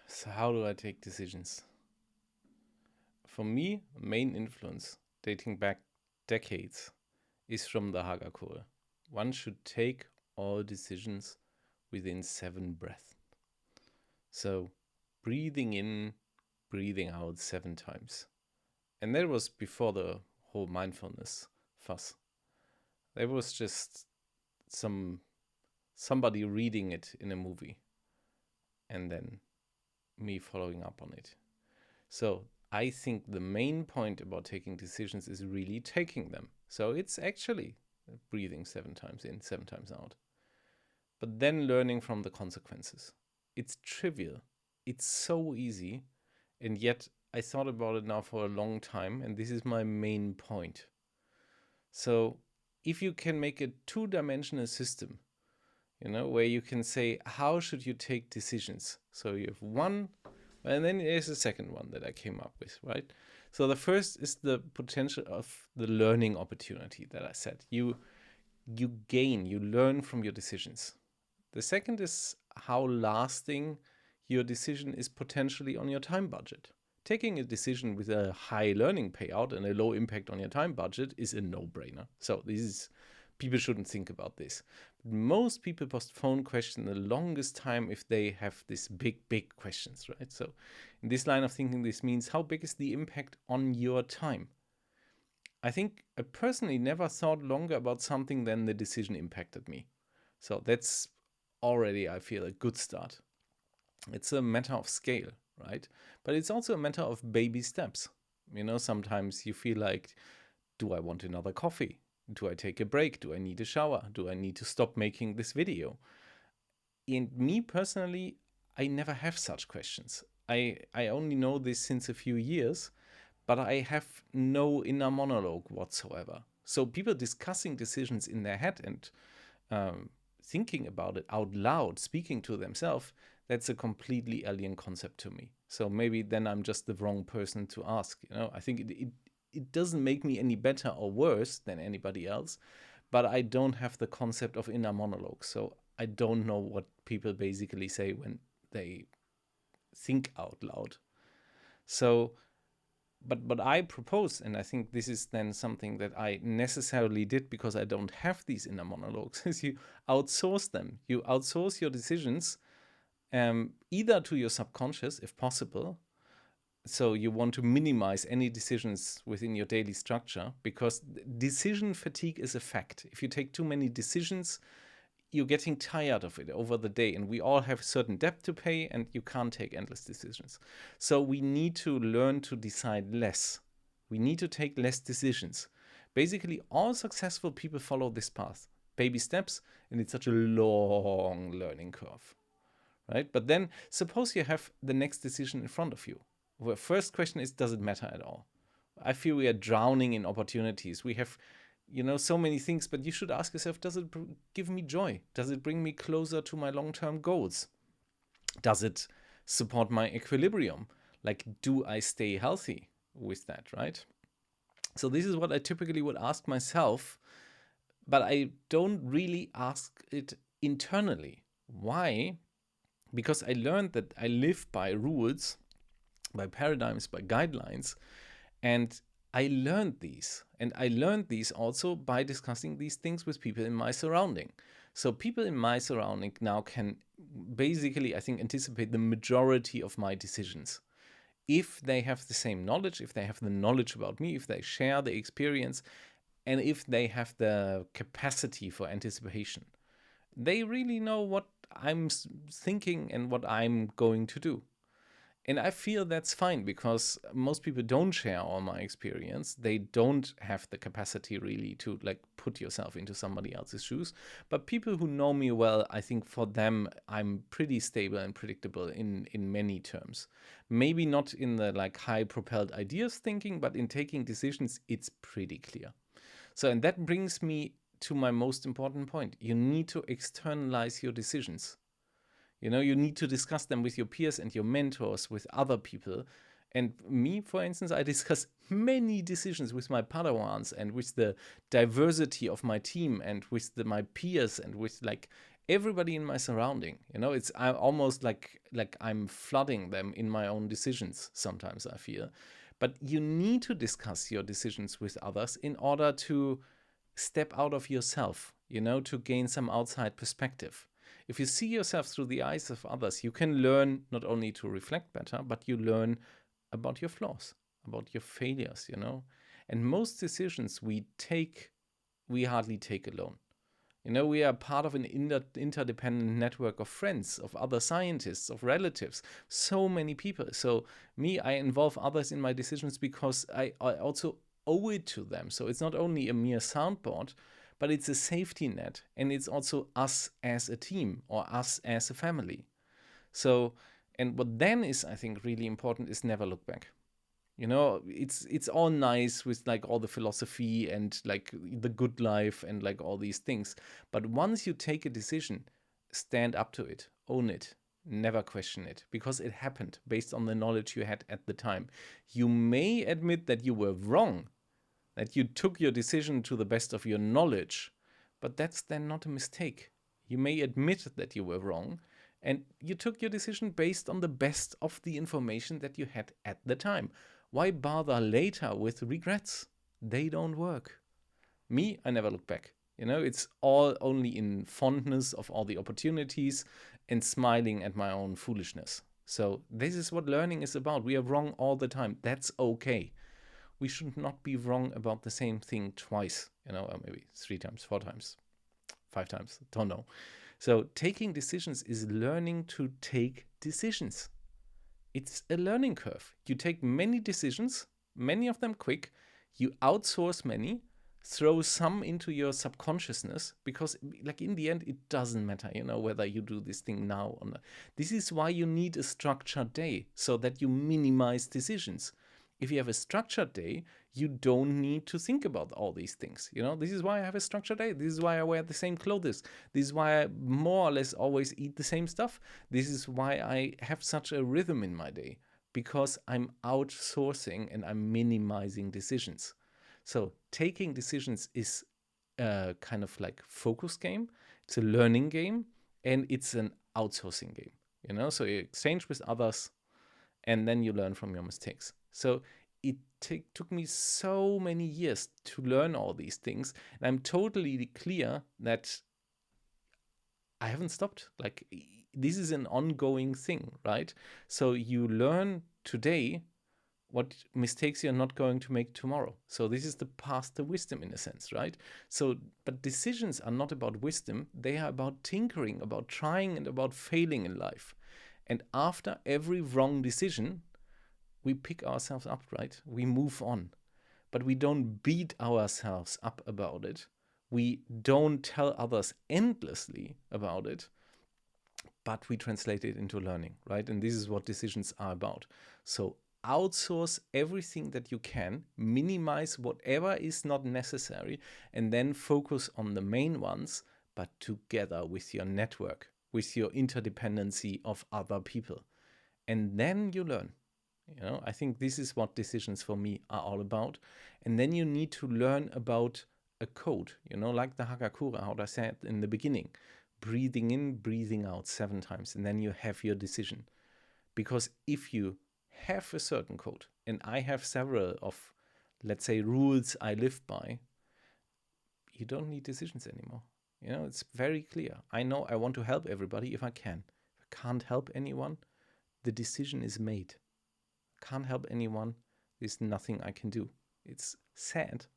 So how do I take decisions? For me, main influence dating back decades is from the Hagakure. One should take all decisions within 7 breaths. So breathing in, breathing out 7 times. And that was before the whole mindfulness fuss. There was just somebody reading it in a movie and then me following up on it. So I think the main point about taking decisions is really taking them. So it's actually breathing 7 times in, 7 times out. But then learning from the consequences. It's trivial. It's so easy. And yet I thought about it now for a long time. And this is my main point. So if you can make a two-dimensional system, where you can say, how should you take decisions? So you have one, and then there's a second one that I came up with, right? So the first is the potential of the learning opportunity that I said. You learn from your decisions. The second is how lasting your decision is potentially on your time budget. Taking a decision with a high learning payout and a low impact on your time budget is a no-brainer. So this is people shouldn't think about this. But most people postpone question the longest time if they have these big questions, right? So in this line of thinking, this means how big is the impact on your time? I think I personally never thought longer about something than the decision impacted me. So that's already, I feel, a good start. It's a matter of scale, right? But it's also a matter of baby steps. Sometimes you feel like, do I want another coffee? Do I take a break? Do I need a shower? Do I need to stop making this video? And me personally, I never have such questions. I only know this since a few years, but I have no inner monologue whatsoever. So people discussing decisions in their head and thinking about it out loud, speaking to themselves, that's a completely alien concept to me. So maybe then I'm just the wrong person to ask. I think it doesn't make me any better or worse than anybody else, but I don't have the concept of inner monologue. So I don't know what people basically say when they think out loud. So but I propose, and I think this is then something that I necessarily did because I don't have these inner monologues, is you outsource them. You outsource your decisions either to your subconscious, if possible. So you want to minimize any decisions within your daily structure because decision fatigue is a fact. If you take too many decisions, you're getting tired of it over the day, and we all have certain debt to pay, and you can't take endless decisions. So we need to learn to decide less. We need to take less decisions. Basically, all successful people follow this path, baby steps, and it's such a long learning curve, right? But then suppose you have the next decision in front of you. The first question is, does it matter at all? I feel we are drowning in opportunities. We have so many things, but you should ask yourself, does it give me joy? Does it bring me closer to my long-term goals? Does it support my equilibrium? Like, do I stay healthy with that, right? So this is what I typically would ask myself, but I don't really ask it internally. Why? Because I learned that I live by rules, by paradigms, by guidelines, and I learned these. And I learned these also by discussing these things with people in my surrounding. So people in my surrounding now can basically, I think, anticipate the majority of my decisions. If they have the same knowledge, if they have the knowledge about me, if they share the experience, and if they have the capacity for anticipation, they really know what I'm thinking and what I'm going to do. And I feel that's fine because most people don't share all my experience. They don't have the capacity really to like put yourself into somebody else's shoes. But people who know me well, I think for them I'm pretty stable and predictable in many terms. Maybe not in the like high propelled ideas thinking, but in taking decisions, it's pretty clear. So and that brings me to my most important point. You need to externalize your decisions. You need to discuss them with your peers and your mentors, with other people. And me, for instance, I discuss many decisions with my Padawans and with the diversity of my team and with my peers and with like everybody in my surrounding. It's I almost like I'm flooding them in my own decisions sometimes, I feel. But you need to discuss your decisions with others in order to step out of yourself, to gain some outside perspective. If you see yourself through the eyes of others, you can learn not only to reflect better, but you learn about your flaws, about your failures. And most decisions we take, we hardly take alone. We are part of an interdependent network of friends, of other scientists, of relatives, so many people. So, I involve others in my decisions because I also owe it to them. So, it's not only a mere soundboard, but it's a safety net. And it's also us as a team or us as a family. So, and what then is, I think, really important is never look back. It's all nice with like all the philosophy and like the good life and like all these things. But once you take a decision, stand up to it, own it, never question it, because it happened based on the knowledge you had at the time. You may admit that you were wrong, that you took your decision to the best of your knowledge, but that's then not a mistake. You may admit that you were wrong, and you took your decision based on the best of the information that you had at the time. Why bother later with regrets? They don't work. I never look back. It's all only in fondness of all the opportunities and smiling at my own foolishness. So, this is what learning is about. We are wrong all the time. That's okay. We should not be wrong about the same thing twice, or maybe 3 times, 4 times, 5 times, don't know. So, taking decisions is learning to take decisions. It's a learning curve. You take many decisions, many of them quick, you outsource many, throw some into your subconsciousness, because like in the end it doesn't matter, whether you do this thing now or not. This is why you need a structured day, so that you minimize decisions. If you have a structured day, you don't need to think about all these things. This is why I have a structured day. This is why I wear the same clothes. This is why I more or less always eat the same stuff. This is why I have such a rhythm in my day, because I'm outsourcing and I'm minimizing decisions. So taking decisions is a kind of like focus game. It's a learning game, and it's an outsourcing game. So you exchange with others, and then you learn from your mistakes. So it took me so many years to learn all these things. And I'm totally clear that I haven't stopped. Like, this is an ongoing thing, right? So you learn today what mistakes you're not going to make tomorrow. So this is the path to wisdom in a sense, right? So, but decisions are not about wisdom. They are about tinkering, about trying, and about failing in life. And after every wrong decision, we pick ourselves up, right? We move on. But we don't beat ourselves up about it. We don't tell others endlessly about it, but we translate it into learning, right? And this is what decisions are about. So outsource everything that you can, minimize whatever is not necessary, and then focus on the main ones, but together with your network, with your interdependency of other people. And then you learn. I think this is what decisions for me are all about. And then you need to learn about a code, like the Hagakure, how I said in the beginning. Breathing in, breathing out 7 times, and then you have your decision. Because if you have a certain code, and I have several of, let's say, rules I live by, you don't need decisions anymore. It's very clear. I know I want to help everybody if I can. If I can't help anyone, the decision is made. Can't help anyone, there's nothing I can do. It's sad,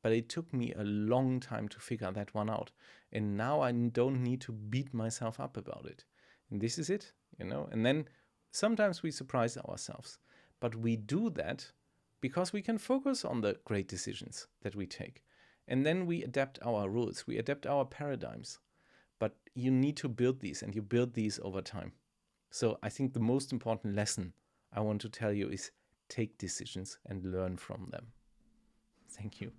but it took me a long time to figure that one out. And now I don't need to beat myself up about it. And this is it, And then sometimes we surprise ourselves. But we do that because we can focus on the great decisions that we take. And then we adapt our rules, we adapt our paradigms. But you need to build these, and you build these over time. So I think the most important lesson I want to tell you is take decisions and learn from them. Thank you.